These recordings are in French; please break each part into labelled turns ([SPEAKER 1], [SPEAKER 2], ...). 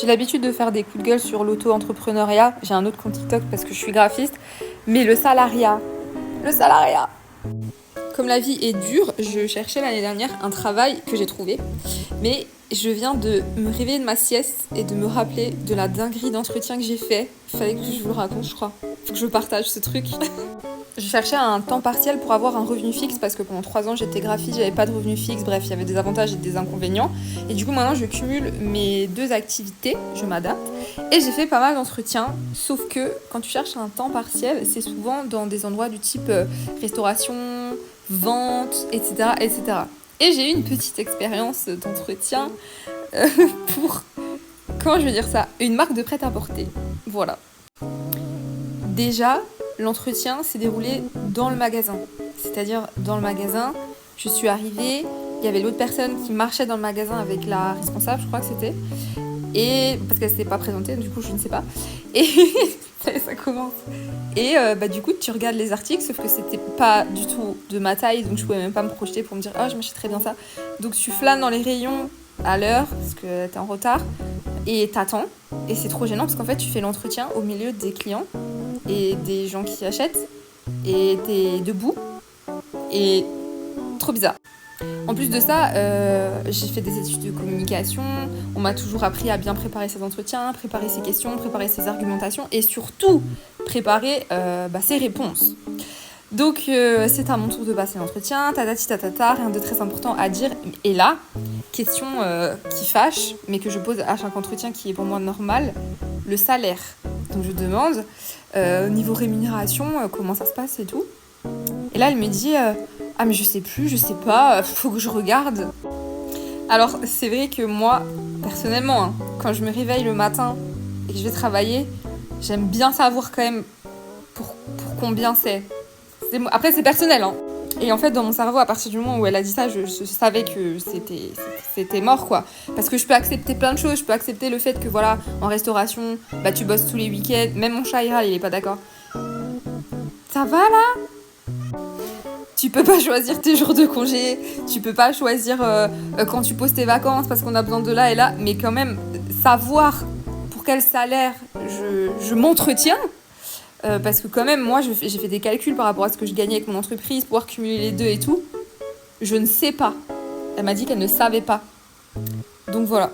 [SPEAKER 1] J'ai l'habitude de faire des coups de gueule sur l'auto-entrepreneuriat. J'ai un autre compte TikTok parce que je suis graphiste. Mais le salariat. Comme la vie est dure, je cherchais l'année dernière un travail que j'ai trouvé. Mais je viens de me réveiller de ma sieste et de me rappeler de la dinguerie d'entretien que j'ai fait. Il fallait que je vous le raconte, je crois. Faut que je partage ce truc. Je cherchais un temps partiel pour avoir un revenu fixe parce que pendant 3 ans j'étais graphiste, j'avais pas de revenu fixe, bref, il y avait des avantages et des inconvénients. Et du coup maintenant je cumule mes 2 activités, je m'adapte. Et j'ai fait pas mal d'entretiens, sauf que quand tu cherches un temps partiel, c'est souvent dans des endroits du type restauration, vente, etc. etc. Et j'ai eu une petite expérience d'entretien pour, comment je vais dire ça, une marque de prêt-à-porter. Voilà. Déjà, l'entretien s'est déroulé dans le magasin. C'est-à-dire, dans le magasin, je suis arrivée, il y avait l'autre personne qui marchait dans le magasin avec la responsable, je crois que c'était. Et parce qu'elle s'était pas présentée, du coup, je ne sais pas. Et ça commence. Et du coup, tu regardes les articles, sauf que c'était pas du tout de ma taille, donc je pouvais même pas me projeter pour me dire « Oh, je m'achèterais bien ça ». Donc, tu flânes dans les rayons à l'heure, parce que t'es en retard, et t'attends. Et c'est trop gênant, parce qu'en fait, tu fais l'entretien au milieu des clients et des gens qui achètent, et t'es debout, et trop bizarre. En plus de ça, j'ai fait des études de communication, on m'a toujours appris à bien préparer ses entretiens, préparer ses questions, préparer ses argumentations, et surtout préparer ses réponses. Donc c'est à mon tour de passer l'entretien, tatati tatata, rien de très important à dire. Et là, question qui fâche, mais que je pose à chaque entretien qui est pour moi normal, le salaire. Donc je demande, niveau rémunération, comment ça se passe et tout. Et là elle me dit, ah mais je sais plus, je sais pas, faut que je regarde. Alors c'est vrai que moi, personnellement, quand je me réveille le matin et que je vais travailler, j'aime bien savoir quand même pour combien c'est. Après c'est personnel, hein. Et en fait dans mon cerveau, à partir du moment où elle a dit ça, je savais que c'était mort quoi. Parce que je peux accepter plein de choses, je peux accepter le fait que voilà, en restauration, tu bosses tous les week-ends, même mon chat il râle, il est pas d'accord. Ça va là ? Tu peux pas choisir tes jours de congé, tu peux pas choisir quand tu poses tes vacances parce qu'on a besoin de là et là, mais quand même savoir pour quel salaire je m'entretiens, parce que quand même moi j'ai fait des calculs par rapport à ce que je gagnais avec mon entreprise, pouvoir cumuler les deux et tout, je ne sais pas. Elle m'a dit qu'elle ne savait pas. Donc voilà.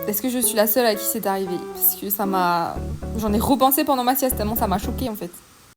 [SPEAKER 1] Est-ce que je suis la seule à qui c'est arrivé ? Parce que j'en ai repensé pendant ma sieste tellement ça m'a choquée en fait.